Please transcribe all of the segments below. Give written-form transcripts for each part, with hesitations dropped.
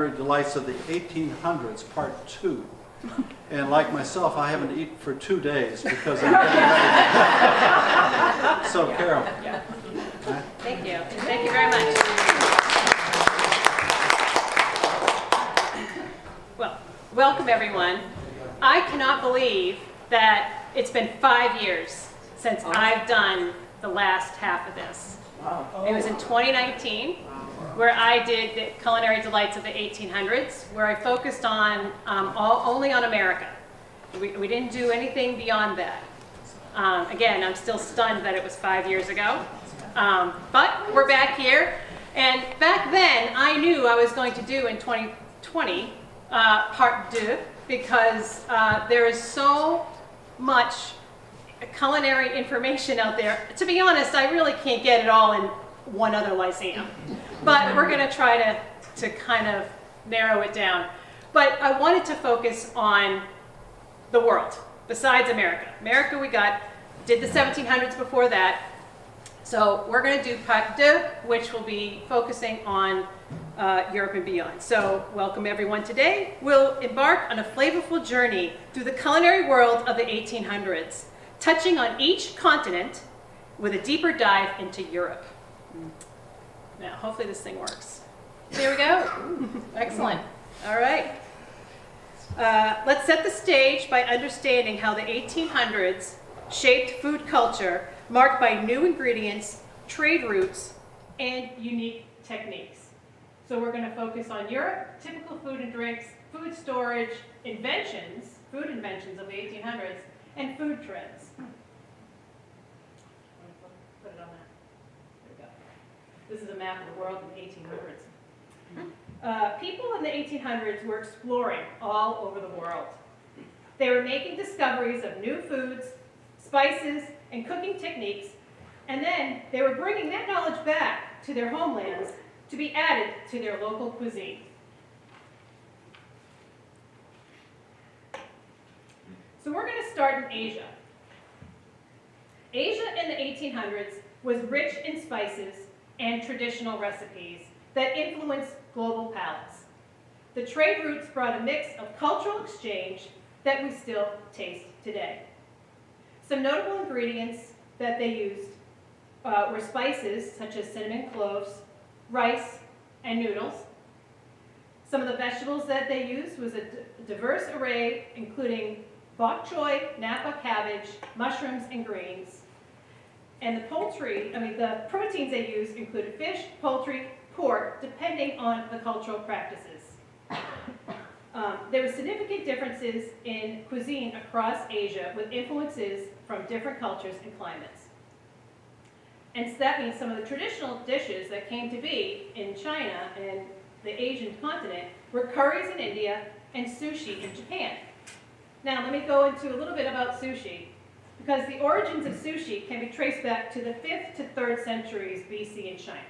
Delights of the 1800s, part 2. And like myself, I haven't eaten for 2 days because I'm getting ready. So, Carole. Yeah. Thank you. Thank you very much. Well, welcome everyone. I cannot believe that it's been 5 years since I've done the last half of this. It was in 2019. Where I did the Culinary Delights of the 1800s, where I focused on only on America. We didn't do anything beyond that. Again, I'm still stunned that it was 5 years ago. But we're back here. And back then, I knew I was going to do in 2020 part deux, because there is so much culinary information out there. To be honest, I really can't get it all in one other Lyceum. But we're going to try to kind of narrow it down. But I wanted to focus on the world, besides America. America did the 1700s before that. So we're going to do part deux, which will be focusing on Europe and beyond. So welcome everyone today. We'll embark on a flavorful journey through the culinary world of the 1800s, touching on each continent with a deeper dive into Europe. Now, hopefully this thing works. There we go. Excellent. All right. Let's set the stage by understanding how the 1800s shaped food culture, marked by new ingredients, trade routes, and unique techniques. So we're going to focus on Europe, typical food and drinks, food storage, food inventions of the 1800s, and food trends. Put it on that. There we go. This is a map of the world in the 1800s. People in the 1800s were exploring all over the world. They were making discoveries of new foods, spices, and cooking techniques, and then they were bringing that knowledge back to their homelands to be added to their local cuisine. So we're going to start in Asia. Asia in the 1800s was rich in spices and traditional recipes that influenced global palates. The trade routes brought a mix of cultural exchange that we still taste today. Some notable ingredients that they used were spices such as cinnamon, cloves, rice, and noodles. Some of the vegetables that they used was a diverse array, including bok choy, napa cabbage, mushrooms, and greens. And the proteins they used included fish, poultry, pork, depending on the cultural practices. There were significant differences in cuisine across Asia, with influences from different cultures and climates. And so that means some of the traditional dishes that came to be in China and the Asian continent were curries in India and sushi in Japan. Now let me go into a little bit about sushi, because the origins of sushi can be traced back to the 5th to 3rd centuries BC in China.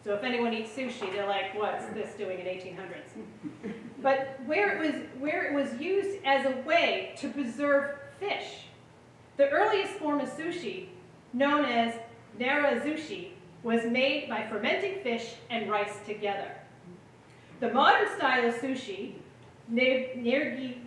So if anyone eats sushi, they're like, what's this doing in 1800s? But where it was used as a way to preserve fish. The earliest form of sushi, known as narazushi, was made by fermenting fish and rice together. The modern style of sushi, nirigiri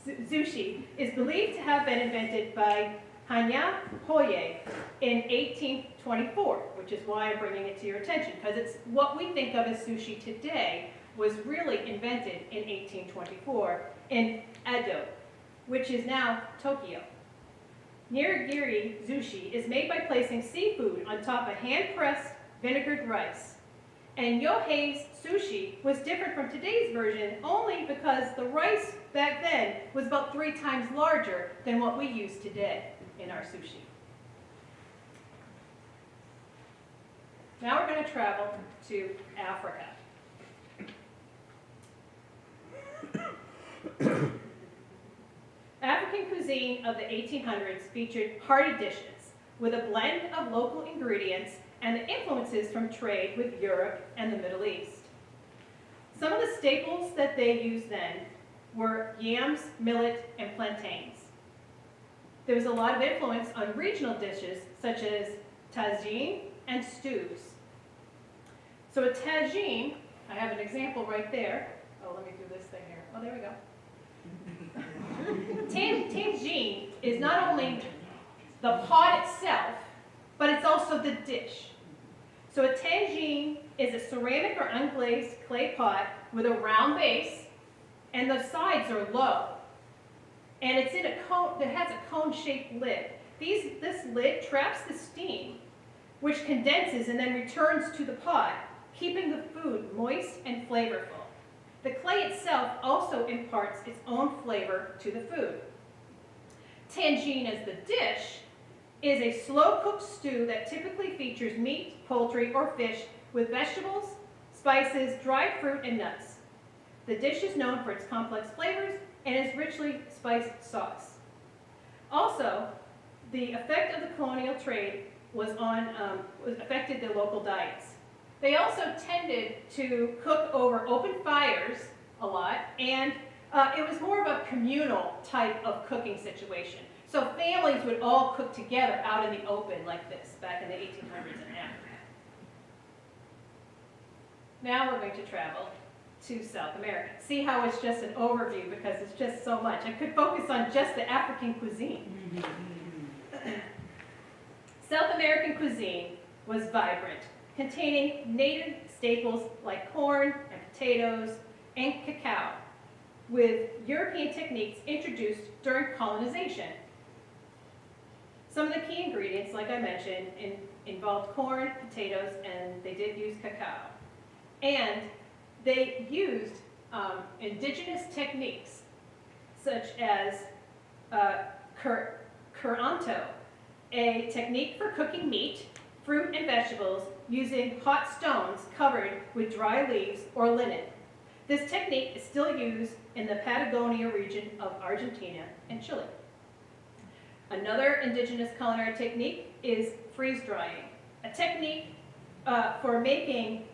sushi, is believed to have been invented by Hanya Hoye in 1824, which is why I'm bringing it to your attention, because it's what we think of as sushi today was really invented in 1824 in Edo, which is now Tokyo. Nirigiri sushi is made by placing seafood on top of hand-pressed vinegared rice. And Yohei's sushi was different from today's version only because the rice back then was about 3 times larger than what we use today in our sushi. Now we're going to travel to Africa. African cuisine of the 1800s featured hearty dishes with a blend of local ingredients and the influences from trade with Europe and the Middle East. Some of the staples that they used then were yams, millet, and plantains. There was a lot of influence on regional dishes such as tagine and stews. So a tagine, I example right there. Oh, let me do this thing here. Oh, there we go. Tangine is not only the pot itself, but it's also the dish. So a tangine is a ceramic or unglazed clay pot with a round base, and the sides are low. And it's in a cone, it has a cone-shaped lid. This lid traps the steam, which condenses and then returns to the pot, keeping the food moist and flavorful. The clay itself also imparts its own flavor to the food. Tangine as the dish is a slow-cooked stew that typically features meat, poultry, or fish with vegetables, spices, dried fruit, and nuts. The dish is known for its complex flavors and its richly spiced sauce. Also, the effect of the colonial trade affected the local diets. They also tended to cook over open fires a lot, and it was more of a communal type of cooking situation. So families would all cook together out in the open like this back in the 1800s and after. Now we're going to travel to South America. See how it's just an overview because it's just so much. I could focus on just the African cuisine. South American cuisine was vibrant, containing native staples like corn and potatoes and cacao, with European techniques introduced during colonization. Some of the key ingredients, like I mentioned, involved corn, potatoes, and they did use cacao. And they used indigenous techniques, such as curanto, a technique for cooking meat, fruit, and vegetables using hot stones covered with dry leaves or linen. This technique is still used in the Patagonia region of Argentina and Chile. Another indigenous culinary technique is freeze drying, a technique for making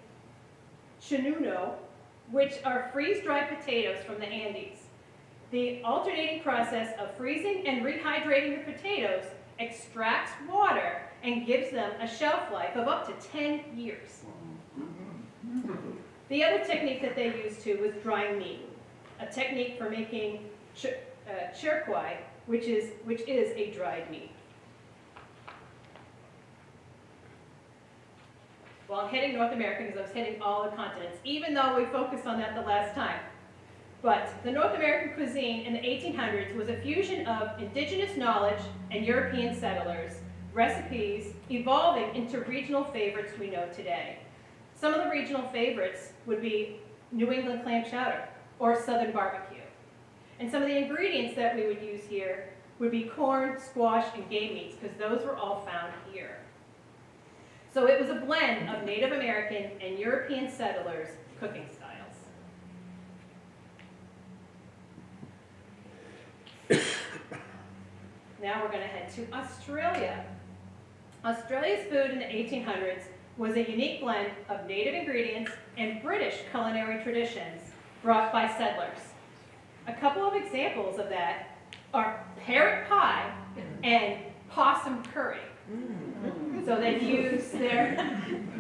chanuno, which are freeze-dried potatoes from the Andes. The alternating process of freezing and rehydrating the potatoes extracts water and gives them a shelf life of up to 10 years. The other technique that they used too was drying meat, a technique for making chirquai, which is a dried meat. Well, I'm heading North America because I was hitting all the continents, even though we focused on that the last time. But the North American cuisine in the 1800s was a fusion of indigenous knowledge and European settlers, recipes evolving into regional favorites we know today. Some of the regional favorites would be New England clam chowder or Southern barbecue. And some of the ingredients that we would use here would be corn, squash, and game meats, because those were all found here. So it was a blend of Native American and European settlers' cooking styles. Now we're going to head to Australia. Australia's food in the 1800s was a unique blend of native ingredients and British culinary traditions brought by settlers. A couple of examples of that are parrot pie and possum curry. So they use their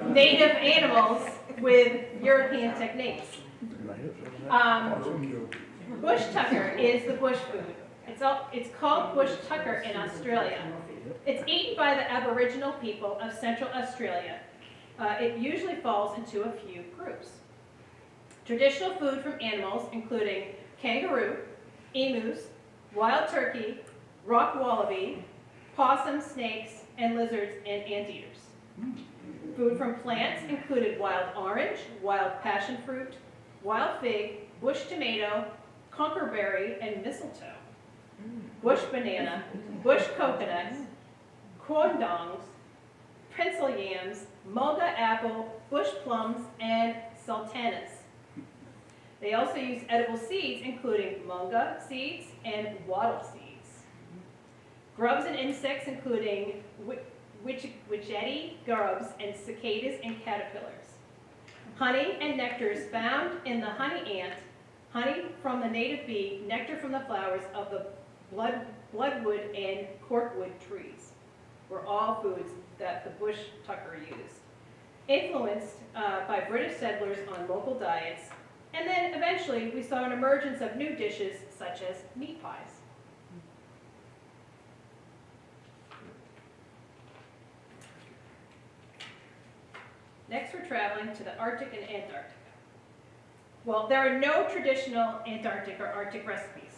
native animals with European techniques. Bush tucker is the bush food. It's called bush tucker in Australia. It's eaten by the Aboriginal people of Central Australia. It usually falls into a few groups. Traditional food from animals including kangaroo, emus, wild turkey, rock wallaby, possum, snakes, and lizards and anteaters. Food from plants included wild orange, wild passion fruit, wild fig, bush tomato, conkerberry, and mistletoe. Bush banana, bush coconut, quandongs, pencil yams, mulga apple, bush plums, and sultanas. They also use edible seeds, including munga seeds and wattle seeds. Grubs and insects, including witchetty grubs and cicadas and caterpillars. Honey and nectars found in the honey ant, honey from the native bee, nectar from the flowers of the bloodwood and corkwood trees were all foods that the bush tucker used. influenced by British settlers on local diets, and then eventually we saw an emergence of new dishes such as meat pies. Next, we're traveling to the Arctic and Antarctica. Well, there are no traditional Antarctic or Arctic recipes.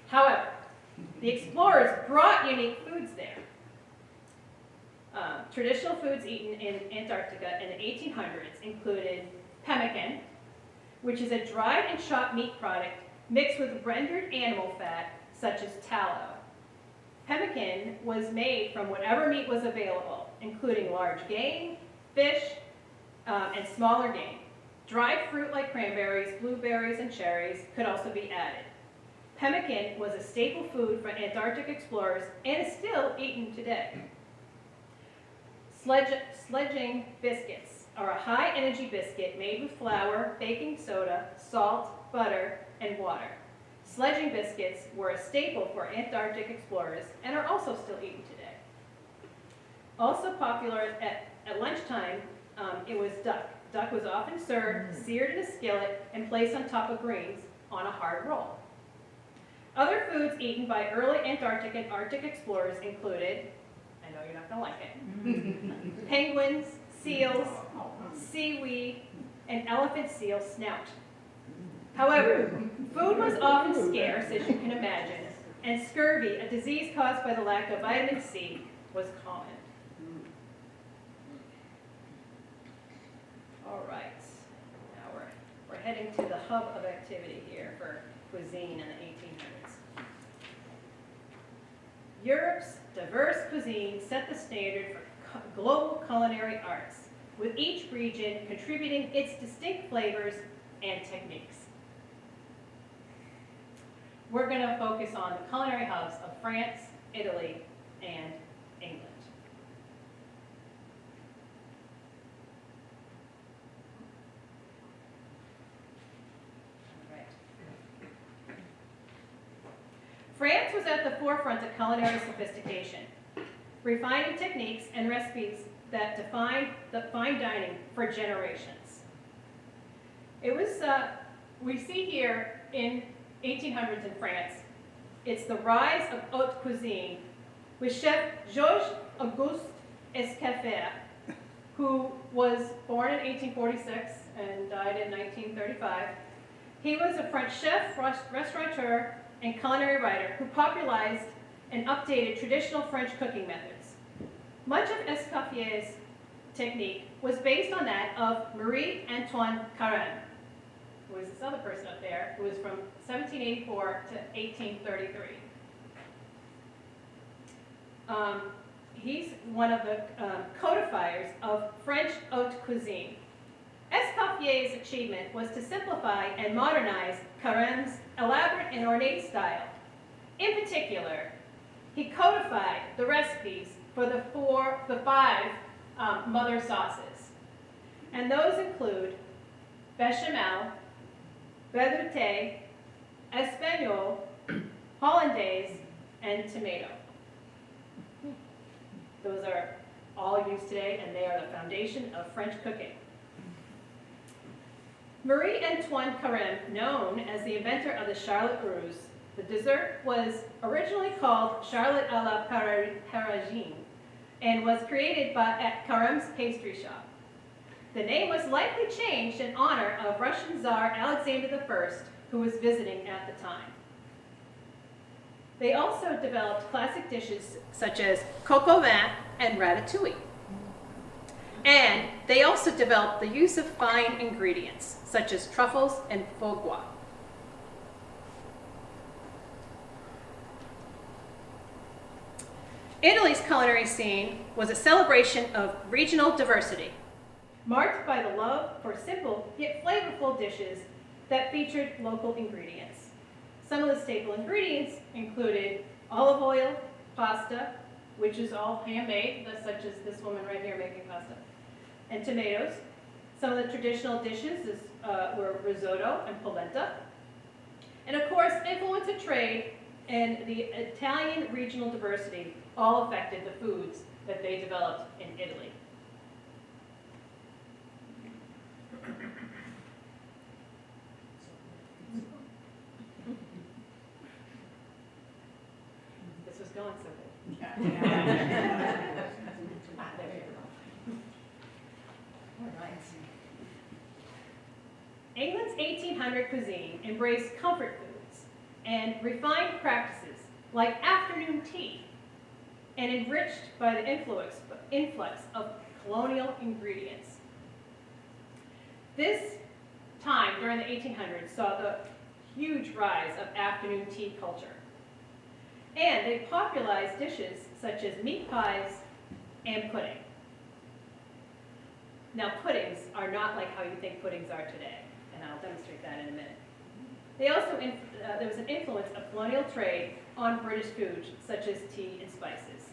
However, the explorers brought unique foods there. Traditional foods eaten in Antarctica in the 1800s included pemmican, which is a dried and chopped meat product mixed with rendered animal fat, such as tallow. Pemmican was made from whatever meat was available, including large game, fish, and smaller game. Dried fruit like cranberries, blueberries, and cherries could also be added. Pemmican was a staple food for Antarctic explorers and is still eaten today. Sledging biscuits are a high-energy biscuit made with flour, baking soda, salt, butter, and water. Sledging biscuits were a staple for Antarctic explorers and are also still eaten today. Also popular at lunchtime, it was duck. Duck was often served, seared in a skillet, and placed on top of greens on a hard roll. Other foods eaten by early Antarctic and Arctic explorers included, I know you're not going to like it, penguins, seals, seaweed, and elephant seal snout. However, food was often scarce, as you can imagine, and scurvy, a disease caused by the lack of vitamin C, was common. All right, now we're heading to the hub of activity here for cuisine in the 1800s. Europe's diverse cuisine set the standard for global culinary arts, with each region contributing its distinct flavors and techniques. We're going to focus on the culinary hubs of France, Italy, and England. France was at the forefront of culinary sophistication, refining techniques and recipes that defined the fine dining for generations. It was, we see here in 1800s in France, it's the rise of haute cuisine with chef Georges Auguste Escoffier, who was born in 1846 and died in 1935. He was a French chef, restaurateur, and culinary writer who popularized and updated traditional French cooking methods. Much of Escoffier's technique was based on that of Marie-Antoine Carême, who was this other person up there, who was from 1784 to 1833. He's one of the codifiers of French haute cuisine. Escoffier's achievement was to simplify and modernize Carême's elaborate and ornate style. In particular, he codified the recipes for the five mother sauces. And those include bechamel, velouté, espagnole, hollandaise, and tomato. Those are all used today, and they are the foundation of French cooking. Marie-Antoine Carême, known as the inventor of the Charlotte Russe, the dessert was originally called Charlotte à la Parisienne and was created at Carême's pastry shop. The name was likely changed in honor of Russian Tsar Alexander I, who was visiting at the time. They also developed classic dishes such as coq au vin and ratatouille. And they also developed the use of fine ingredients, such as truffles and foie gras. Italy's culinary scene was a celebration of regional diversity, marked by the love for simple yet flavorful dishes that featured local ingredients. Some of the staple ingredients included olive oil, pasta, which is all handmade, such as this woman right here making pasta, and tomatoes. Some of the traditional dishes were risotto and polenta. And of course, influence of trade and the Italian regional diversity all affected the foods that they developed in Italy. feeling so good. England's 1800 cuisine embraced comfort foods and refined practices like afternoon tea, and enriched by the influx of colonial ingredients. This time during the 1800s saw the huge rise of afternoon tea culture. And they popularized dishes such as meat pies and pudding. Now, puddings are not like how you think puddings are today, and I'll demonstrate that in a minute. They also, there was an influence of colonial trade on British food, such as tea and spices.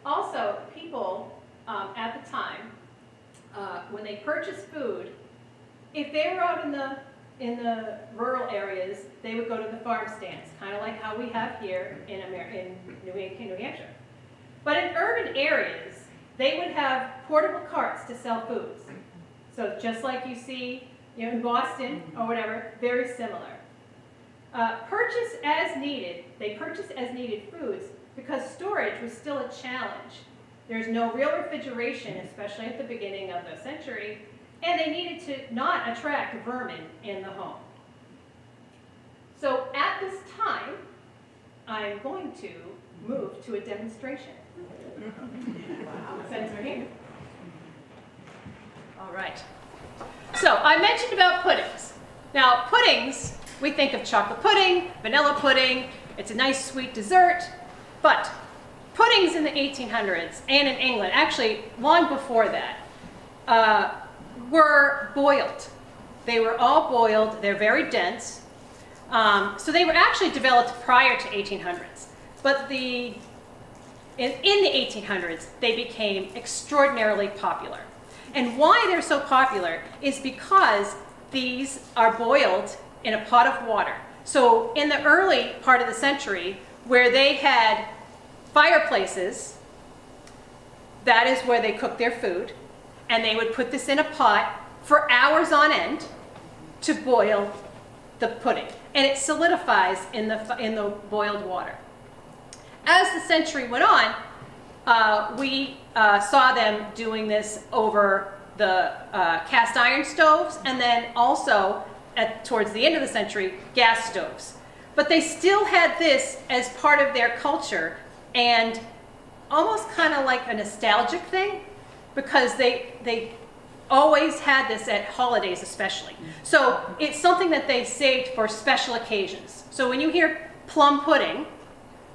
Also, people at the time, when they purchased food, if they were out in the rural areas, they would go to the farm stands, kind of like how we have here in New Hampshire. But in urban areas, they would have portable carts to sell foods. So just like you see in Boston or whatever, very similar. Purchase as needed. They purchased as needed foods because storage was still a challenge. There's no real refrigeration, especially at the beginning of the century, and they needed to not attract vermin in the home. So at this time, I'm going to move to a demonstration. Sensor here. All right. So I mentioned about puddings. Now, puddings, we think of chocolate pudding, vanilla pudding. It's a nice sweet dessert. But puddings in the 1800s and in England, actually long before that, were boiled. They were all boiled. They're very dense. So they were actually developed prior to 1800s. But in the 1800s, they became extraordinarily popular. And why they're so popular is because these are boiled in a pot of water. So in the early part of the century, where they had fireplaces, that is where they cooked their food. And they would put this in a pot for hours on end to boil the pudding. And it solidifies in the boiled water. As the century went on, we saw them doing this over the cast iron stoves, and then also, towards the end of the century, gas stoves. But they still had this as part of their culture, and almost kind of like a nostalgic thing, because they always had this at holidays especially. So it's something that they saved for special occasions. So when you hear plum pudding,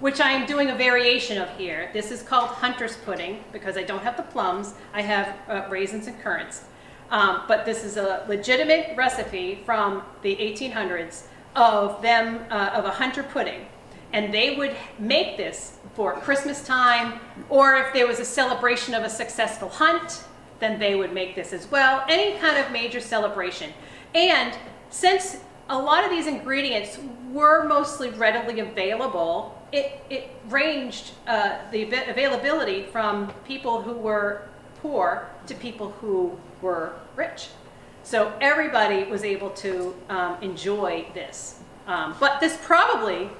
which I am doing a variation of here, this is called hunter's pudding because I don't have the plums, I have raisins and currants. But this is a legitimate recipe from the 1800s of a hunter pudding. And they would make this for Christmas time, or if there was a celebration of a successful hunt, then they would make this as well. Any kind of major celebration. And since a lot of these ingredients were mostly readily available, it ranged the availability from people who were poor to people who were rich. So everybody was able to enjoy this. But this probably,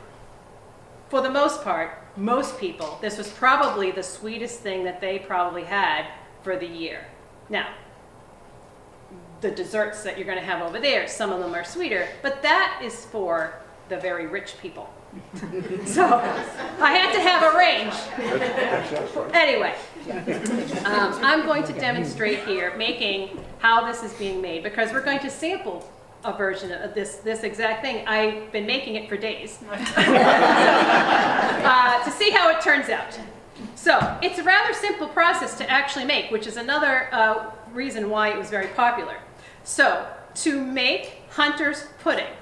for the most part, most people, this was probably the sweetest thing that they probably had for the year. Now, the desserts that you're going to have over there, some of them are sweeter, but that is for the very rich people. So I had to have a range. Anyway, I'm going to demonstrate here making how this is being made, because we're going to sample a version of this exact thing. I've been making it for days to see how it turns out. So it's a rather simple process to actually make, which is another reason why it was very popular. So to make hunter's pudding,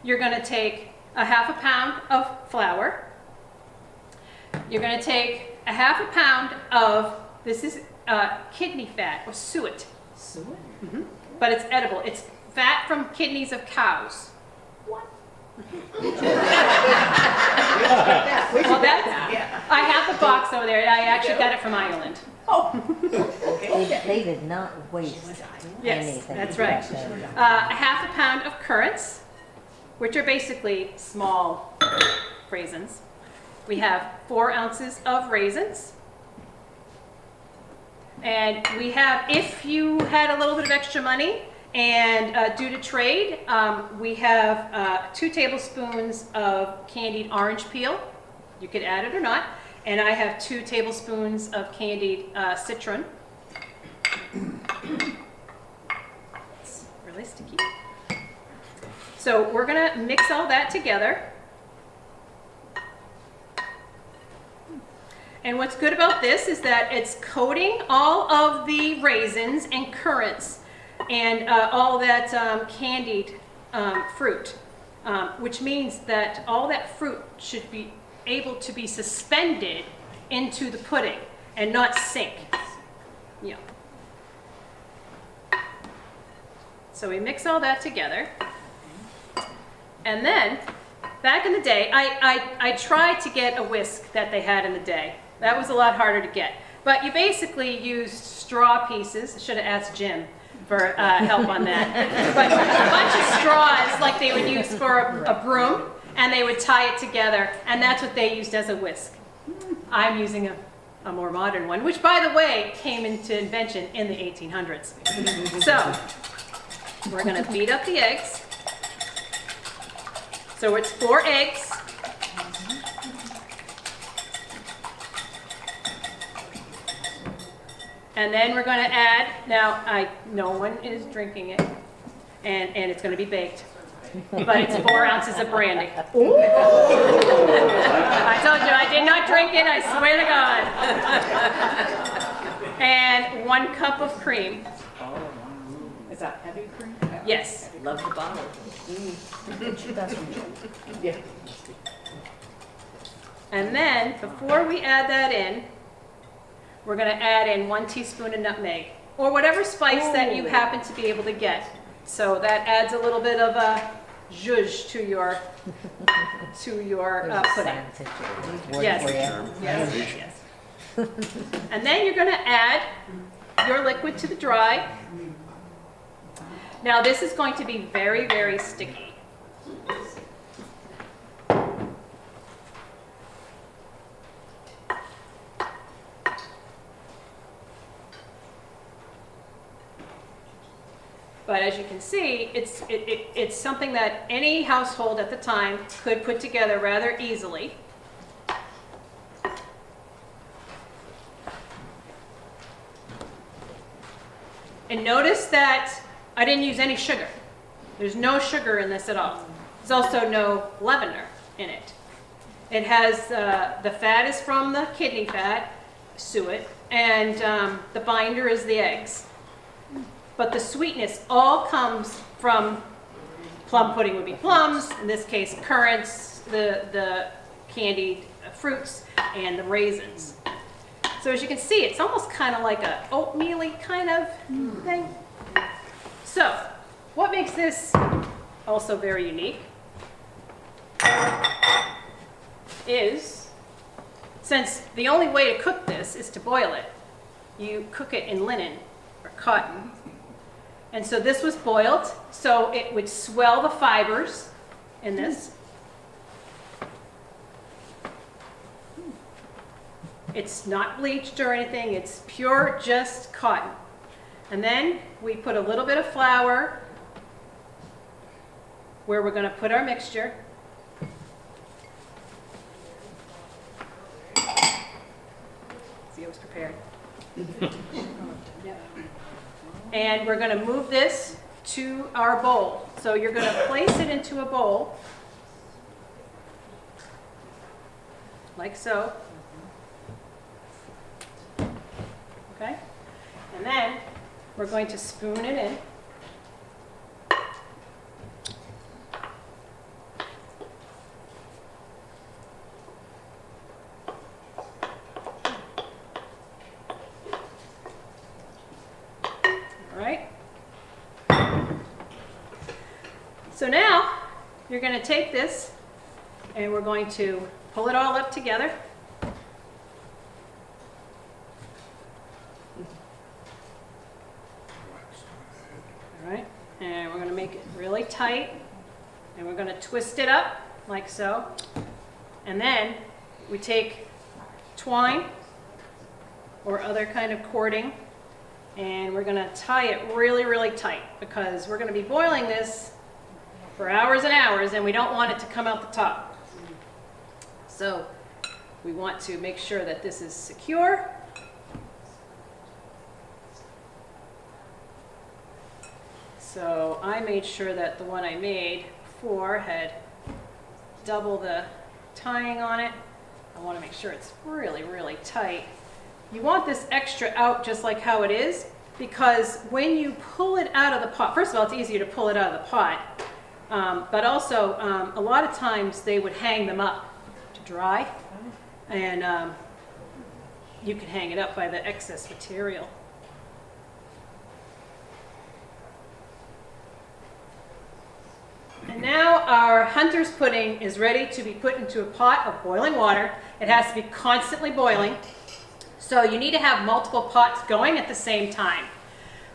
you're going to take a half a pound of flour. You're going to take a half a pound of, this is kidney fat or suet. Suet? Mm-hmm. But it's edible. It's fat from kidneys of cows. What? Well, I have the box over there. I actually got it from Ireland. Oh. They did not waste Yes, anything. that's right. A half a pound of currants, which are basically small raisins. We have 4 ounces of raisins. And we have, if you had a little bit of extra money and due to trade, we have 2 tablespoons of candied orange peel. You could add it or not. And I have 2 tablespoons of candied citron. It's really sticky. So we're gonna mix all that together. And what's good about this is that it's coating all of the raisins and currants and all that candied fruit, which means that all that fruit should be able to be suspended into the pudding and not sink. Yeah. So we mix all that together. And then, back in the day, I tried to get a whisk that they had in the day. That was a lot harder to get. But you basically used straw pieces. I should have asked Jim for help on that. But a bunch of straws like they would use for a broom, and they would tie it together, and that's what they used as a whisk. I'm using a more modern one, which, by the way, came into invention in the 1800s. So, we're going to beat up the eggs. So it's 4 eggs. And then we're going to add, now no one is drinking it, and it's going to be baked. But it's 4 ounces of brandy. I told you, I did not drink it, I swear to God. And 1 cup of cream. Is that heavy cream? Yes. Love the bottle. Yeah. And then, before we add that in, we're going to add in 1 teaspoon of nutmeg, or whatever spice that you happen to be able to get. So that adds a little bit of a zhuzh to your pudding. Yes. Yes. And then you're going to add your liquid to the dry. Now this is going to be very, very sticky. But as you can see, it's something that any household at the time could put together rather easily. And notice that I didn't use any sugar. There's no sugar in this at all. There's also no leavener in it. It has, the fat is from the kidney fat, suet, and the binder is the eggs. But the sweetness all comes from plum pudding would be plums, in this case currants, the candied fruits, and the raisins. So as you can see, it's almost kind of like a oatmeal-y kind of thing. So, what makes this also very unique is, since the only way to cook this is to boil it, you cook it in linen or cotton. And so this was boiled, so it would swell the fibers in this. It's not bleached or anything, it's pure just cotton. And then we put a little bit of flour where we're going to put our mixture. See, I was prepared. And we're going to move this to our bowl. So you're going to place it into a bowl, like so. Okay? And then we're going to spoon it in. So now you're going to take this and we're going to pull it all up together. All right, and we're going to make it really tight and we're going to twist it up like so. And then we take twine or other kind of cording, and we're gonna tie it really, really tight because we're gonna be boiling this for hours and hours, and we don't want it to come out the top. So we want to make sure that this is secure. So I made sure that the one I made before had double the tying on it. I want to make sure it's really, really tight. You want this extra out just like how it is, because when you pull it out of the pot, first of all, it's easier to pull it out of the pot, but also a lot of times they would hang them up to dry, and you can hang it up by the excess material. And now our hunter's pudding is ready to be put into a pot of boiling water. It has to be constantly boiling. So you need to have multiple pots going at the same time,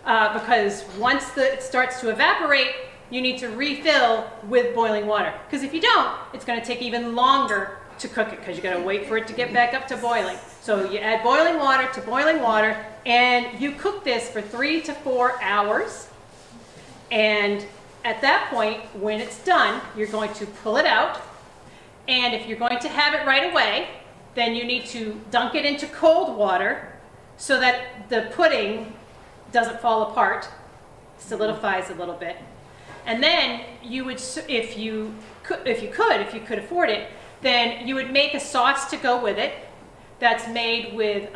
because once it starts to evaporate, you need to refill with boiling water. Because if you don't, it's going to take even longer to cook it, because you got to wait for it to get back up to boiling. So you add boiling water to boiling water, and you cook this for 3 to 4 hours. And at that point, when it's done, you're going to pull it out. And if you're going to have it right away, then you need to dunk it into cold water so that the pudding doesn't fall apart, solidifies a little bit. And then you would, if you could afford it, then you would make a sauce to go with it that's made with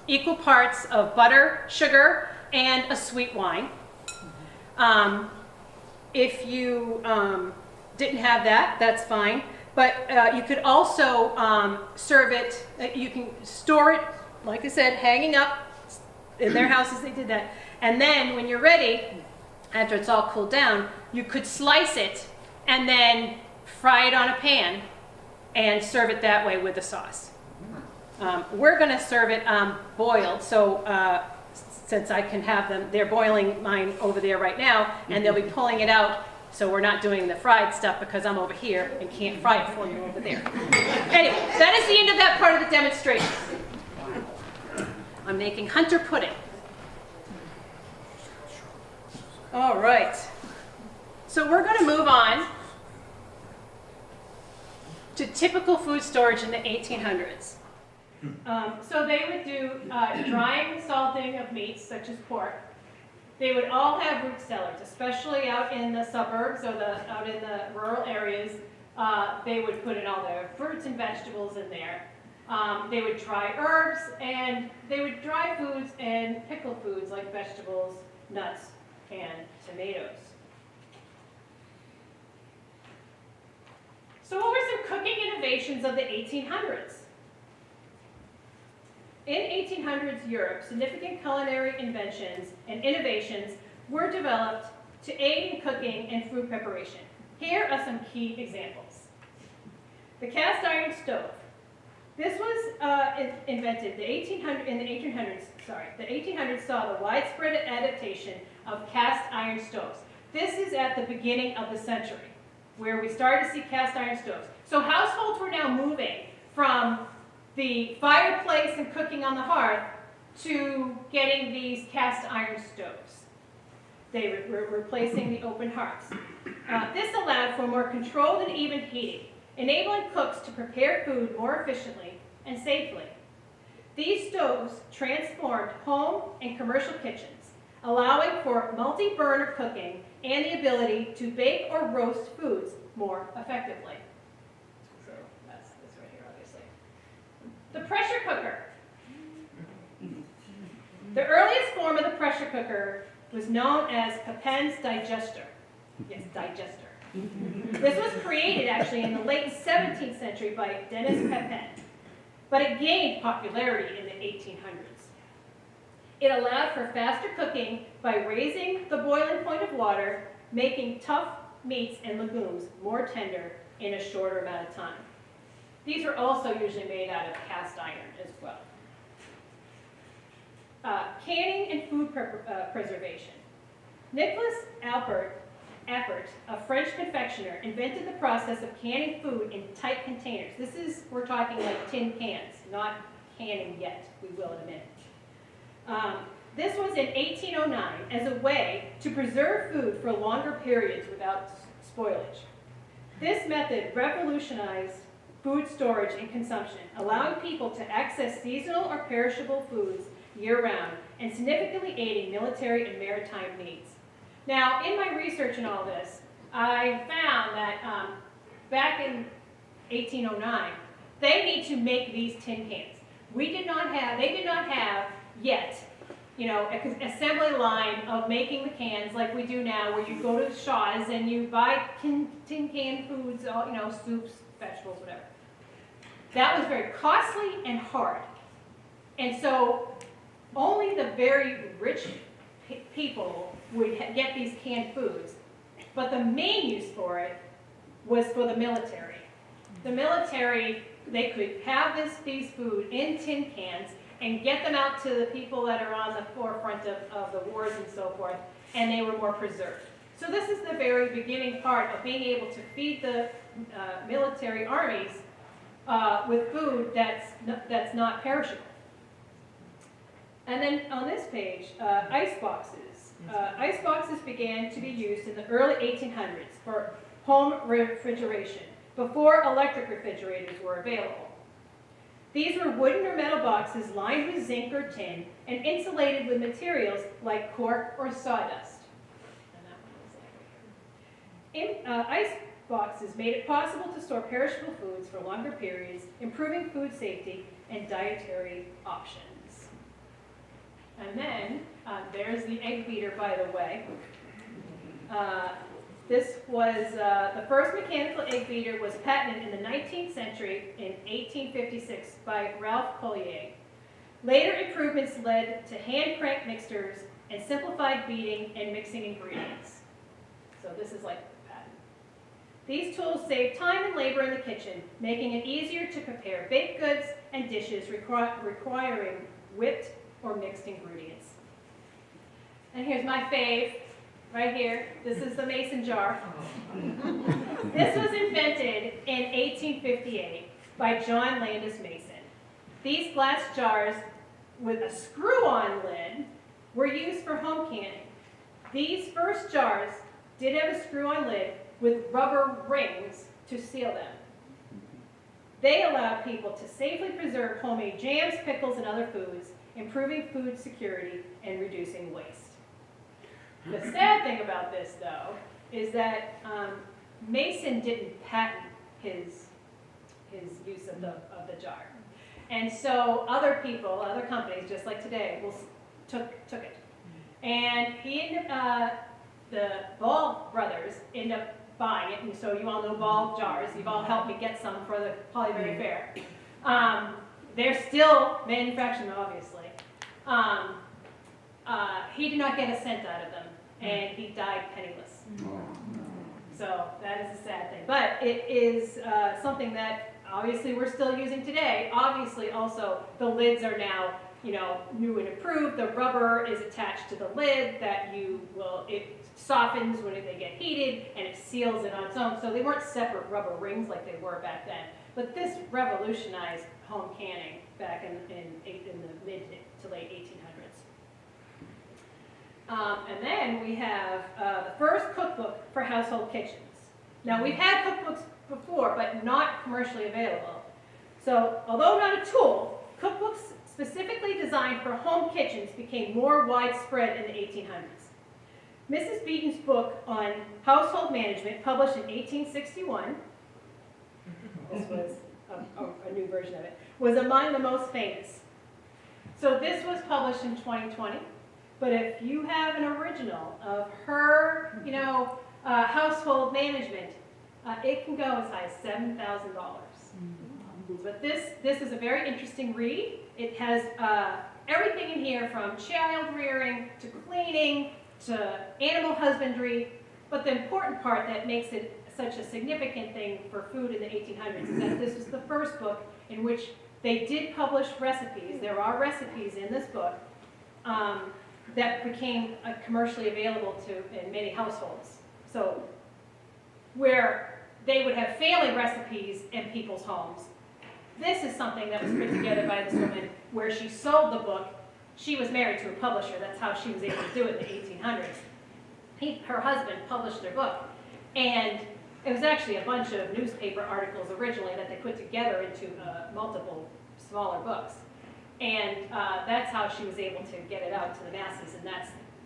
equal parts of butter, sugar, and a sweet wine. If you didn't have that, that's fine. But you could also serve it, you can store it, like I said, hanging up. In their houses they did that. And then when you're ready, after it's all cooled down, you could slice it and then fry it on a pan and serve it that way with the sauce. We're gonna serve it boiled, so since I can have them, they're boiling mine over there right now, and they'll be pulling it out, so we're not doing the fried stuff because I'm over here and can't fry it for you over there. Anyway, that is the end of that part of the demonstration. I'm making hunter pudding. All right. So we're going to move on to typical food storage in the 1800s. So they would do drying and salting of meats, such as pork. They would all have root cellars, especially out in the suburbs or out in the rural areas. They would put in all their fruits and vegetables in there. They would dry herbs, and they would dry foods and pickle foods like vegetables, nuts, and tomatoes. So what were some cooking innovations of the 1800s? In 1800s Europe, significant culinary inventions and innovations were developed to aid in cooking and food preparation. Here are some key examples. The cast iron stove. This was invented in the 1800s. The 1800s saw the widespread adaptation of cast iron stoves. This is at the beginning of the century, where we started to see cast iron stoves. So households were now moving from the fireplace and cooking on the hearth to getting these cast iron stoves. They were replacing the open hearths. This allowed for more controlled and even heating, enabling cooks to prepare food more efficiently and safely. These stoves transformed home and commercial kitchens, allowing for multi-burner cooking and the ability to bake or roast foods more effectively. So that's this right here, obviously. The pressure cooker. The earliest form of the pressure cooker was known as Pepin's digester. Yes, digester. This was created actually in the late 17th century by Denis Pepin, but it gained popularity in the 1800s. It allowed for faster cooking by raising the boiling point of water, making tough meats and legumes more tender in a shorter amount of time. These were also usually made out of cast iron as well. Canning and food preservation. Nicholas Albert effort, a French confectioner invented the process of canning food in tight containers. We're talking like tin cans, not canning yet. We will in a minute. This was in 1809 as a way to preserve food for longer periods without spoilage. This method revolutionized food storage and consumption, allowing people to access seasonal or perishable foods year-round and significantly aiding military and maritime needs. Now, in my research and all this, I found that back in 1809, they need to make these tin cans. They did not have yet, an assembly line of making the cans like we do now, where you go to Shaw's and you buy tin can foods, soups, vegetables, whatever. That was very costly and hard. And so only the very rich people would get these canned foods. But the main use for it was for the military. The military, they could have these food in tin cans and get them out to the people that are on the forefront of the wars and so forth, and they were more preserved. So this is the very beginning part of being able to feed the military armies with food that's not perishable. And then on this page, ice boxes. Ice boxes began to be used in the early 1800s for home refrigeration, before electric refrigerators were available. These were wooden or metal boxes lined with zinc or tin and insulated with materials like cork or sawdust. And that one was like right here. Ice boxes made it possible to store perishable foods for longer periods, improving food safety and dietary options. And then, there's the egg beater, by the way. This was, the first mechanical egg beater was patented in the 19th century in 1856 by Ralph Collier. Later improvements led to hand crank mixers and simplified beating and mixing ingredients. So this is like the patent. These tools save time and labor in the kitchen, making it easier to prepare baked goods and dishes requiring whipped or mixed ingredients. And here's my fave. Right here, this is the mason jar. This was invented in 1858 by John Landis Mason. These glass jars with a screw-on lid were used for home canning. These first jars did have a screw-on lid with rubber rings to seal them. They allowed people to safely preserve homemade jams, pickles, and other foods, improving food security and reducing waste. The sad thing about this, though, is that Mason didn't patent his use of the jar. And so other people, other companies, just like today, took it. And the Ball brothers ended up buying it, and so you all know Ball jars. You've all helped me get some for the Polyberry Fair. They're still manufacturing, obviously. He did not get a cent out of them, and he died penniless. So that is a sad thing. But it is something that obviously we're still using today. Obviously also the lids are now, new and improved. The rubber is attached to the lid that it softens when they get heated, and it seals it on its own. So they weren't separate rubber rings like they were back then. But this revolutionized home canning back in the mid to late 1800s. And then we have the first cookbook for household kitchens. Now, we've had cookbooks before, but not commercially available. So, although not a tool, cookbooks specifically designed for home kitchens became more widespread in the 1800s. Mrs. Beaton's book on household management, published in 1861, this was a new version of it, was among the most famous. So this was published in 2020. But if you have an original of her, household management, it can go as high as $7,000. But this is a very interesting read. It has everything in here from child rearing to cleaning to animal husbandry. But the important part that makes it such a significant thing for food in the 1800s is that this was the first book in which they did publish recipes. There are recipes in this book. That became commercially available in many households. So where they would have family recipes in people's homes, this is something that was put together by this woman where she sold the book. She was married to a publisher. That's how she was able to do it in the 1800s. Her husband published their book. And it was actually a bunch of newspaper articles originally that they put together into multiple smaller books. And that's how she was able to get it out to the masses. And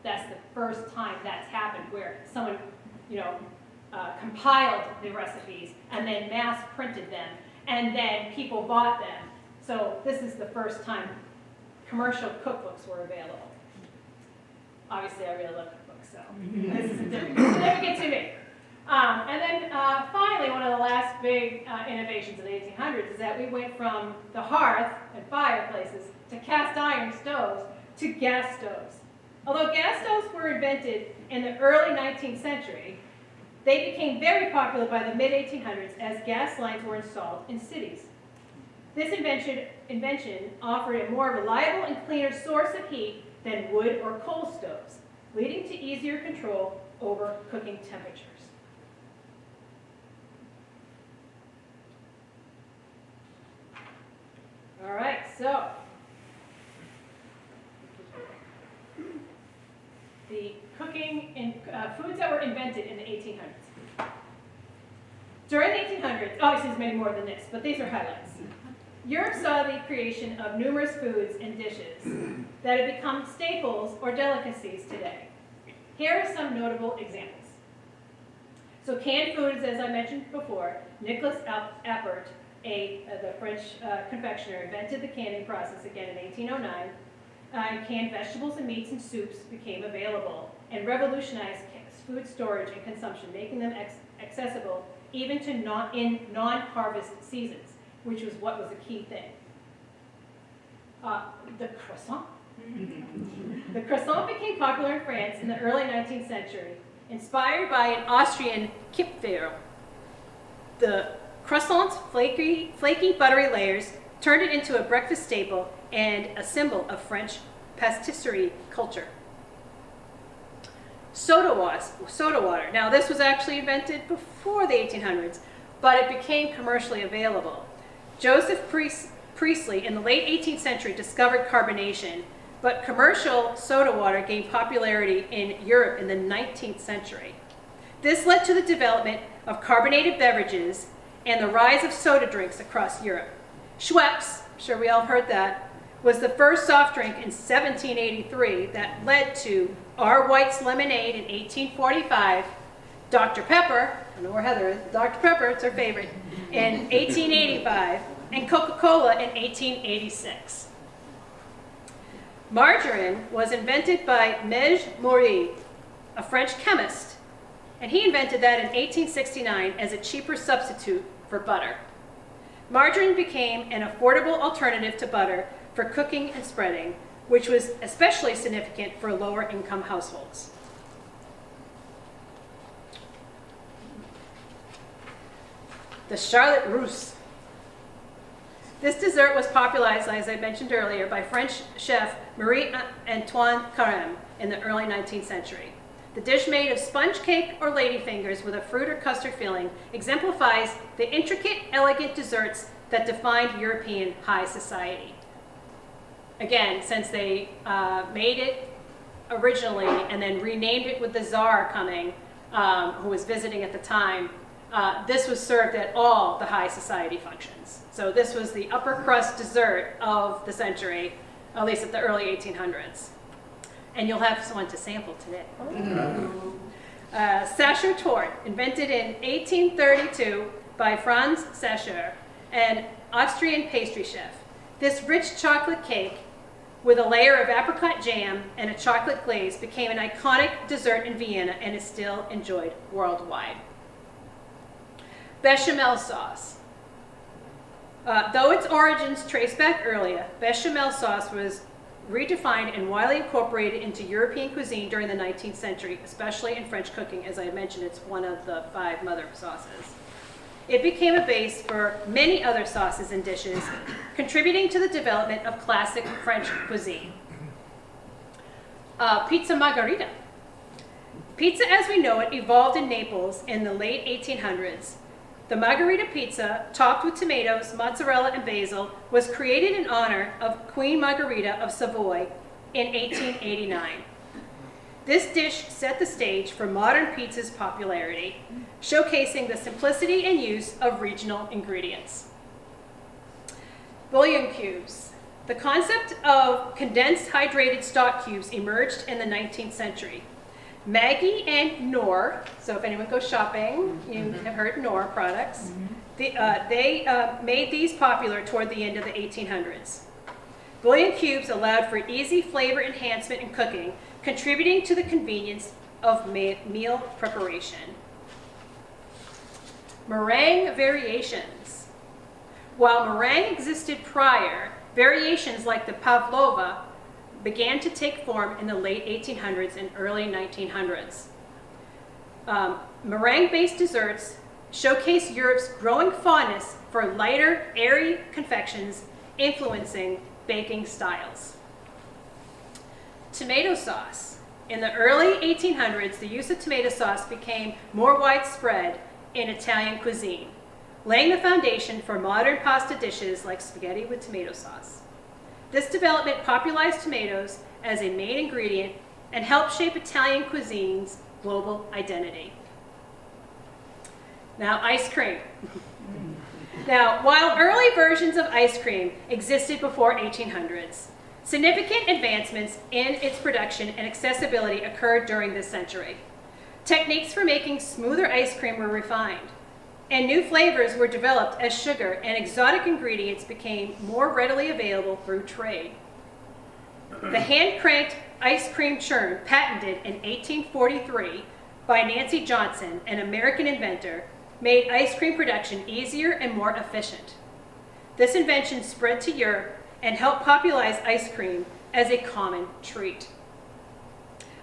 that's the first time that's happened where someone, compiled the recipes and then mass printed them. And then people bought them. So this is the first time commercial cookbooks were available. Obviously, I really love cookbooks, so this is significant to me. And then finally, one of the last big innovations in the 1800s is that we went from the hearth and fireplaces to cast iron stoves to gas stoves. Although gas stoves were invented in the early 19th century, they became very popular by the mid-1800s as gas lines were installed in cities. This invention offered a more reliable and cleaner source of heat than wood or coal stoves, leading to easier control over cooking temperatures. All right, so the cooking and foods that were invented in the 1800s. During the 1800s, obviously there's many more than this, but these are highlights. Europe saw the creation of numerous foods and dishes that have become staples or delicacies today. Here are some notable examples. So canned foods, as I mentioned before, Nicolas Appert, the French confectioner, invented the canning process again in 1809. Canned vegetables and meats and soups became available and revolutionized food storage and consumption, making them accessible even to non-harvest seasons, which was what was a key thing. The croissant. The croissant became popular in France in the early 19th century, inspired by an Austrian Kipfel. The croissant's flaky, buttery layers turned it into a breakfast staple and a symbol of French patisserie culture. Soda water. Now, this was actually invented before the 1800s, but it became commercially available. Joseph Priestley in the late 18th century discovered carbonation, but commercial soda water gained popularity in Europe in the 19th century. This led to the development of carbonated beverages and the rise of soda drinks across Europe. Schweppes, I'm sure we all heard that, was the first soft drink in 1783 that led to R. White's lemonade in 1845, Dr. Pepper, I know where Heather is, Dr. Pepper, it's her favorite, in 1885, and Coca-Cola in 1886. Margarine was invented by Mege Maury, a French chemist, and he invented that in 1869 as a cheaper substitute for butter. Margarine became an affordable alternative to butter for cooking and spreading, which was especially significant for lower income households. The Charlotte Russe. This dessert was popularized, as I mentioned earlier, by French chef Marie-Antoine Carême in the early 19th century. The dish made of sponge cake or ladyfingers with a fruit or custard filling exemplifies the intricate, elegant desserts that defined European high society. Again, since they made it originally and then renamed it with the Tsar coming, who was visiting at the time, this was served at all the high society functions. So this was the upper crust dessert of the century, at least at the early 1800s. And you'll have someone to sample today. Sacher Torte, invented in 1832 by Franz Sacher, an Austrian pastry chef. This rich chocolate cake with a layer of apricot jam and a chocolate glaze became an iconic dessert in Vienna and is still enjoyed worldwide. Bechamel sauce. Though its origins trace back earlier, bechamel sauce was redefined and widely incorporated into European cuisine during the 19th century, especially in French cooking. As I mentioned, it's one of the 5 mother sauces. It became a base for many other sauces and dishes, contributing to the development of classic French cuisine. Pizza margherita. Pizza as we know it evolved in Naples in the late 1800s. The margherita pizza, topped with tomatoes, mozzarella, and basil, was created in honor of Queen Margherita of Savoy in 1889. This dish set the stage for modern pizza's popularity, showcasing the simplicity and use of regional ingredients. Bouillon cubes. The concept of condensed hydrated stock cubes emerged in the 19th century. Maggie and Knorr, so if anyone goes shopping, you have heard Knorr products. They made these popular toward the end of the 1800s. Bouillon cubes allowed for easy flavor enhancement in cooking, contributing to the convenience of meal preparation. Meringue variations. While meringue existed prior, variations like the pavlova began to take form in the late 1800s and early 1900s. Meringue-based desserts showcase Europe's growing fondness for lighter, airy confections, influencing baking styles. Tomato sauce. In the early 1800s, the use of tomato sauce became more widespread in Italian cuisine, laying the foundation for modern pasta dishes like spaghetti with tomato sauce. This development popularized tomatoes as a main ingredient and helped shape Italian cuisine's global identity. Now, ice cream. Now, while early versions of ice cream existed before 1800s, significant advancements in its production and accessibility occurred during this century. Techniques for making smoother ice cream were refined, and new flavors were developed as sugar and exotic ingredients became more readily available through trade. The hand-cranked ice cream churn, patented in 1843 by Nancy Johnson, an American inventor, made ice cream production easier and more efficient. This invention spread to Europe and helped popularize ice cream as a common treat.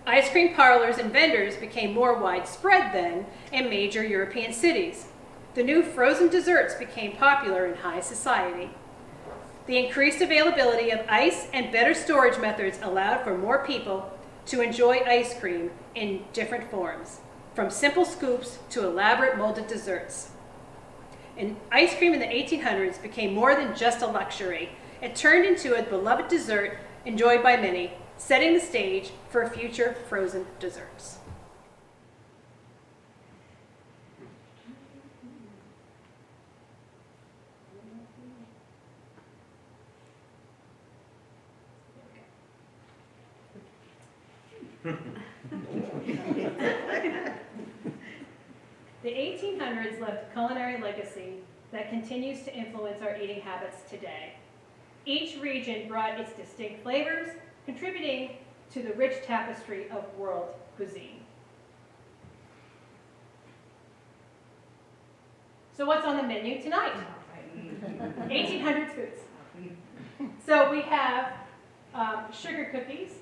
Ice cream parlors and vendors became more widespread then in major European cities. The new frozen desserts became popular in high society. The increased availability of ice and better storage methods allowed for more people to enjoy ice cream in different forms, from simple scoops to elaborate molded desserts. And ice cream in the 1800s became more than just a luxury. It turned into a beloved dessert enjoyed by many, setting the stage for future frozen desserts. The 1800s left a culinary legacy that continues to influence our eating habits today. Each region brought its distinct flavors, contributing to the rich tapestry of world cuisine. So what's on the menu tonight? 1800s foods. So we have sugar cookies.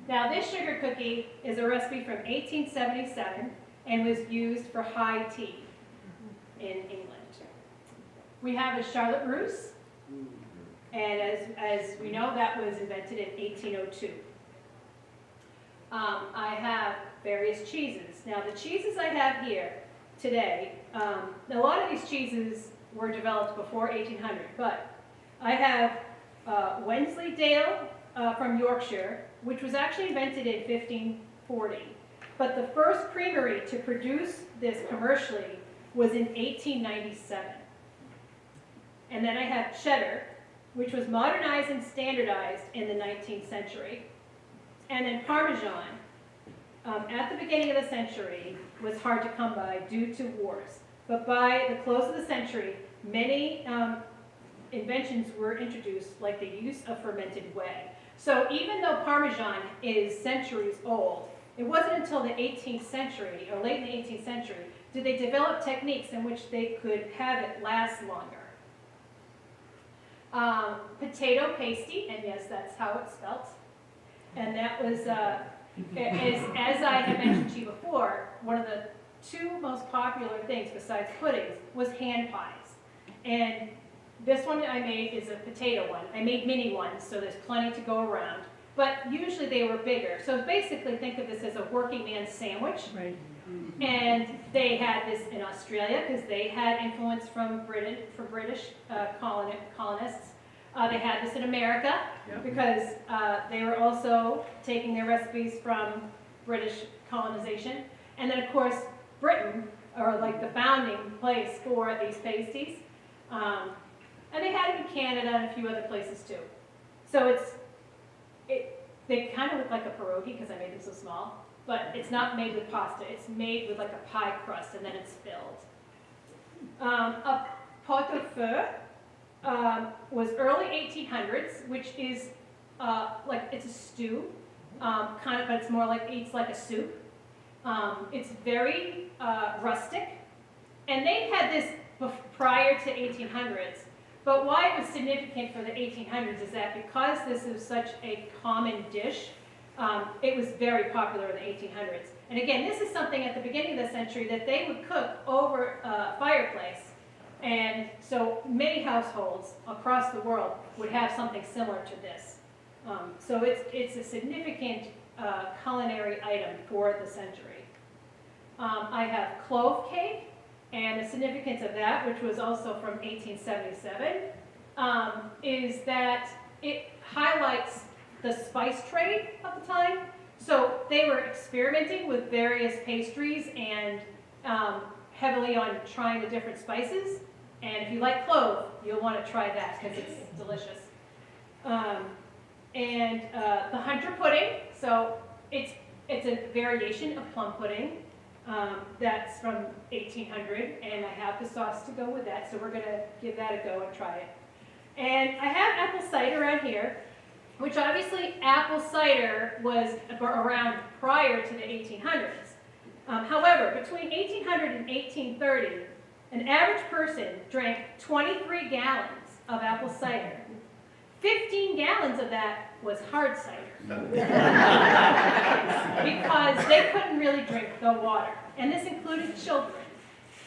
Now this sugar cookie is a recipe from 1877 and was used for high tea in England. We have a Charlotte Russe, and as we know, that was invented in 1802. I have various cheeses. Now the cheeses I have here today, a lot of these cheeses were developed before 1800, but I have Wensleydale from Yorkshire, which was actually invented in 1540. But the first creamery to produce this commercially was in 1897. And then I have cheddar, which was modernized and standardized in the 19th century. And then Parmesan, at the beginning of the century, was hard to come by due to wars. But by the close of the century, many inventions were introduced, like the use of fermented whey. So even though Parmesan is centuries old, it wasn't until the 18th century, or late in the 18th century, did they develop techniques in which they could have it last longer. Potato pasty, and yes, that's how it's spelt. And that was, as I had mentioned to you before, one of the two most popular things besides puddings was hand pies. And this one I made is a potato one. I made mini ones, so there's plenty to go around. but usually they were bigger. So basically think of this as a working man's sandwich. Right. And they had this in Australia because they had influence from British colonists. They had this in America because they were also taking their recipes from British colonization. And then of course Britain, or like the founding place for these pasties. And they had it in Canada and a few other places too. So they kind of look like a pierogi because I made them so small, but it's not made with pasta. It's made with like a pie crust and then it's filled. A pot au feu was early 1800s, which is like it's a stew, kind of, but it's more like eats like a soup. It's very rustic, and they had this prior to 1800s. But why it was significant for the 1800s is that because this is such a common dish, it was very popular in the 1800s. And again, this is something at the beginning of the century that they would cook over a fireplace. And so many households across the world would have something similar to this. So it's a significant culinary item for the century. I have clove cake. And the significance of that, which was also from 1877, is that it highlights the spice trade of the time. So they were experimenting with various pastries and heavily on trying the different spices. And if you like clove, you'll want to try that because it's delicious. And the hunter pudding, so it's a variation of plum pudding. That's from 1800, and I have the sauce to go with that, so we're going to give that a go and try it. And I have apple cider around here, which obviously apple cider was around prior to the 1800s. However, between 1800 and 1830, an average person drank 23 gallons of apple cider. 15 gallons of that was hard cider. Because they couldn't really drink the water. And this included children.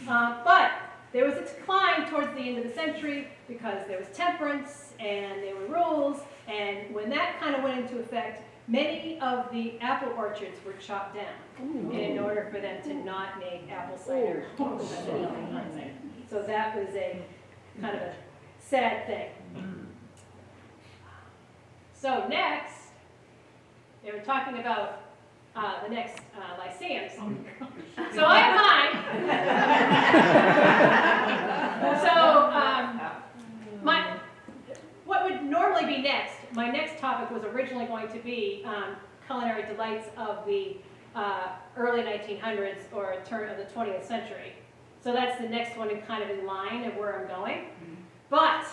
But there was a decline towards the end of the century because there was temperance and there were rules. And when that kind of went into effect, many of the apple orchards were chopped down in order for them to not make apple cider. So that was a kind of a sad thing. So next, they were talking about the next Lyceums. So I have mine. What would normally be next, my next topic was originally going to be culinary delights of the early 1900s or turn of the 20th century. So that's the next one in kind of in line of where I'm going. But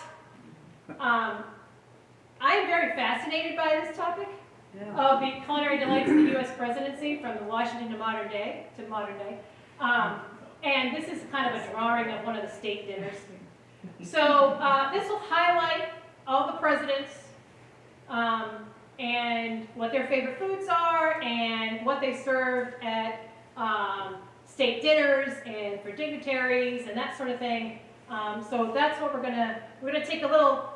I'm very fascinated by this topic of the culinary delights of the U.S. presidency from the Washington to modern day. And this is kind of a drawing of one of the state dinners. So this will highlight all the presidents and what their favorite foods are and what they serve at state dinners and for dignitaries and that sort of thing. So that's what we're gonna take a little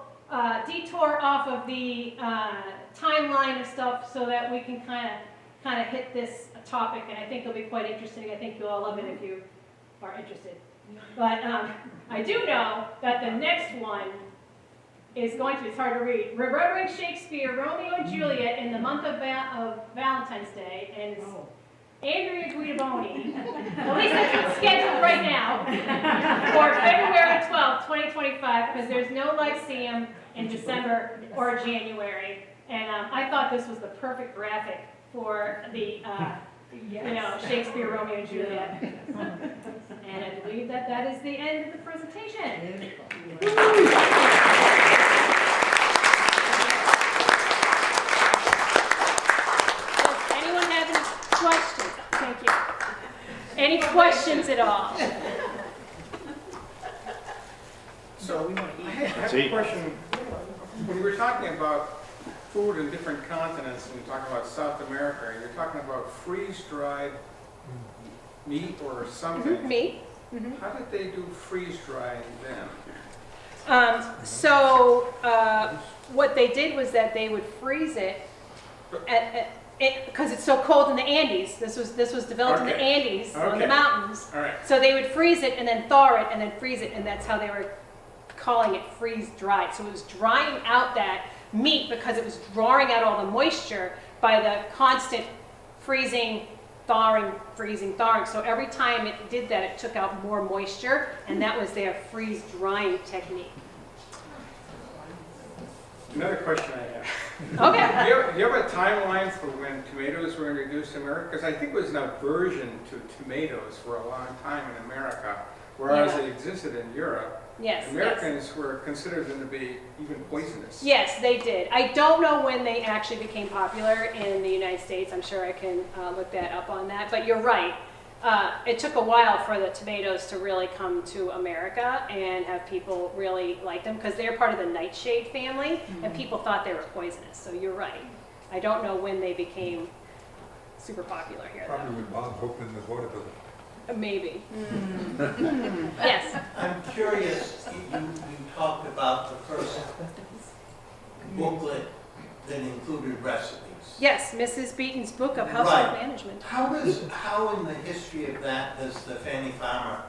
detour off of the timeline of stuff so that we can kind of hit this topic, and I think it'll be quite interesting. I think you'll all love it if you are interested. But I do know that the next one is going to be, it's hard to read, Remembering Shakespeare, Romeo and Juliet in the month of Valentine's Day, and it's Andrea Guidaboni, at least that's what's scheduled right now, for February 12th, 2025, because there's no Lyceum in December or January. And I thought this was the perfect graphic for the, Shakespeare, Romeo and Juliet. And I believe that that is the end of the presentation. Does anyone have any questions? Thank you. Any questions at all? So I have a question. When you were talking about food in different continents, when you're talking about South America, you're talking about freeze-dried meat or something. Meat. How did they do freeze-drying then? What they did was that they would freeze it because it's so cold in the Andes. This was developed in the Okay. Andes on the Okay. mountains. All right. So they would freeze it and then thaw it and then freeze it, and that's how they were calling it freeze dried. So it was drying out that meat because it was drawing out all the moisture by the constant freezing, thawing, freezing, thawing. So every time it did that, it took out more moisture, and that was their freeze drying technique. Another question I have. Okay. Do you have a timeline for when tomatoes were introduced to America? Because I think it was an aversion to tomatoes for a long time in America, whereas Yeah. they existed in Europe. Yes. Americans were considered them to be even poisonous. Yes, they did. I don't know when they actually became popular in the United States. I'm sure I can look that up on that. But you're right. It took a while for the tomatoes to really come to America and have people really like them because they're part of the nightshade family, and people thought they were poisonous. So you're right. I don't know when they became super popular here, Probably though. with Bob Hope in the watermelon. Maybe. Yes. I'm curious, you talked about the first booklet that included recipes. Yes, Mrs. Beaton's book of household Right. management. How in the history of that does the Fanny Farmer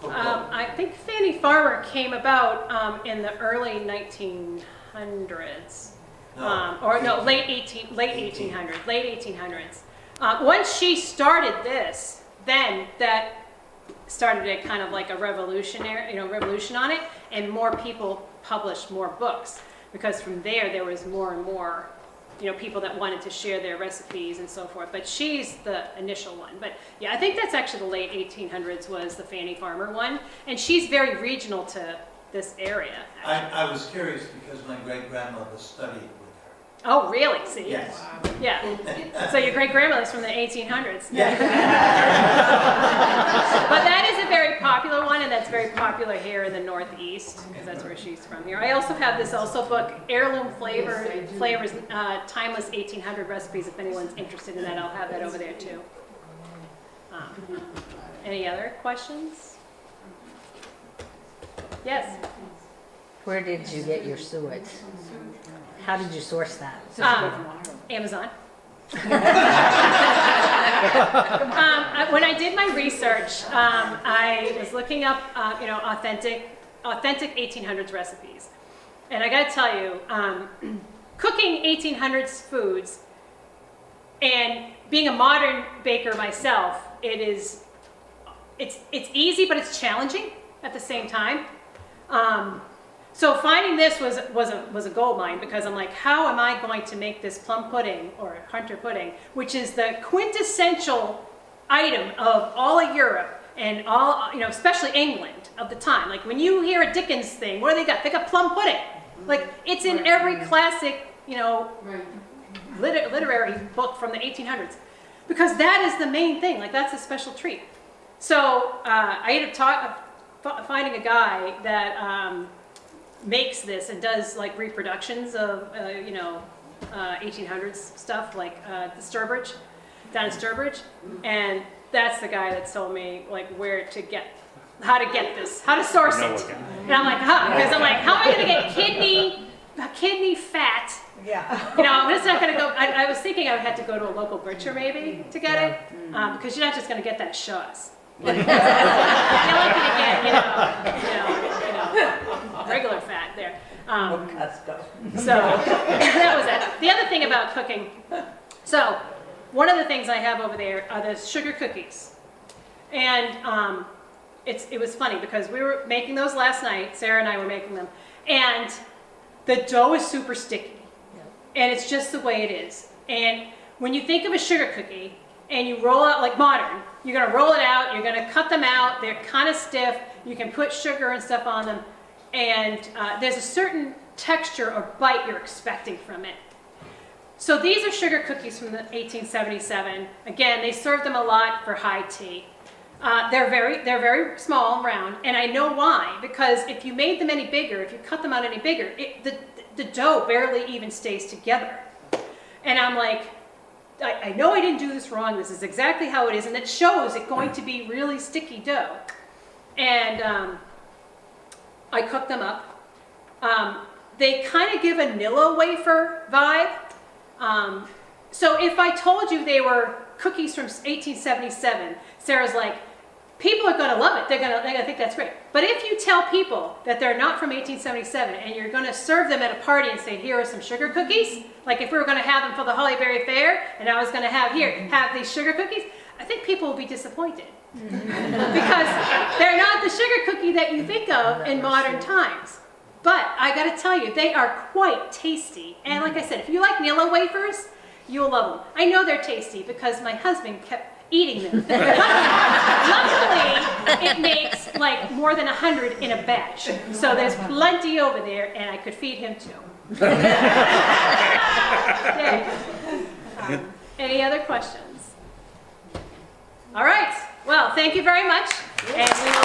cookbook? I think Fanny Farmer came about in the early 1900s, late 1800s. Once she started this, then that started a kind of like a revolution on it, and more people published more books because from there was more and more people that wanted to share their recipes and so forth. But she's the initial one. But yeah, I think that's actually the late 1800s was the Fanny Farmer one. And she's very regional to this area. I was curious because my great-grandmother studied with her. Oh, really? See? Yes. Yeah. So your great-grandmother's from the 1800s. Yeah. But that is a very popular one, and that's very popular here in the Northeast, because that's where she's from here. I also have this book, Heirloom Flavors, Timeless 1800 Recipes. If anyone's interested in that, I'll have that over there too. Any other questions? Yes? Where did you get your suets? How did you source that? Amazon. When I did my research, I was looking up, authentic 1800s recipes, and I got to tell you, cooking 1800s foods and being a modern baker myself, it's easy, but it's challenging at the same time. So finding this was a gold mine because I'm like, how am I going to make this plum pudding or hunter pudding, which is the quintessential item of all of Europe and all, especially England of the time. Like when you hear a Dickens thing, what do they got? They got plum pudding. Like it's in every classic, literary book from the 1800s because that is the main thing. Like that's a special treat. So I ended up finding a guy that makes this and does like reproductions of 1800s stuff like the Sturbridge, down in Sturbridge, and that's the guy that told me like how to get this, how to source it. And I'm like, because I'm like, how am I going to get kidney fat? Yeah. It's not going to go. I was thinking I would have to go to a local butcher maybe to get it, because you're not just going to get that Shaw's. You're not going to get regular fat there. So that was it. The other thing about cooking, so one of the things I have over there are the sugar cookies. And it was funny because we were making those last night, Sarah and I were making them, and the dough is super sticky. And it's just the way it is. And when you think of a sugar cookie and you roll out like modern, you're going to roll it out, you're going to cut them out, they're kind of stiff, you can put sugar and stuff on them, and there's a certain texture or bite you're expecting from it. So these are sugar cookies from the 1877. Again, they serve them a lot for high tea. They're very small and round, and I know why, because if you made them any bigger, if you cut them out any bigger, the dough barely even stays together. And I'm like, I know I didn't do this wrong, this is exactly how it is, and it shows it going to be really sticky dough. And I cooked them up. They kind of give a Nilla wafer vibe, So if I told you they were cookies from 1877, Sarah's like, people are going to love it. They're going to think that's great. But if you tell people that they're not from 1877 and you're going to serve them at a party and say, here are some sugar cookies, like if we were going to have them for the Hollyberry Fair and I was going to have these sugar cookies, I think people will be disappointed. Because they're not the sugar cookie that you think of in modern times. But I got to tell you, they are quite tasty. And like I said, if you like Nilla wafers, you'll love them. I know they're tasty because my husband kept eating them. Luckily, it makes like more than 100 in a batch. So there's plenty over there, and I could feed him too. Okay. Any other questions? All right. Well, thank you very much. And we will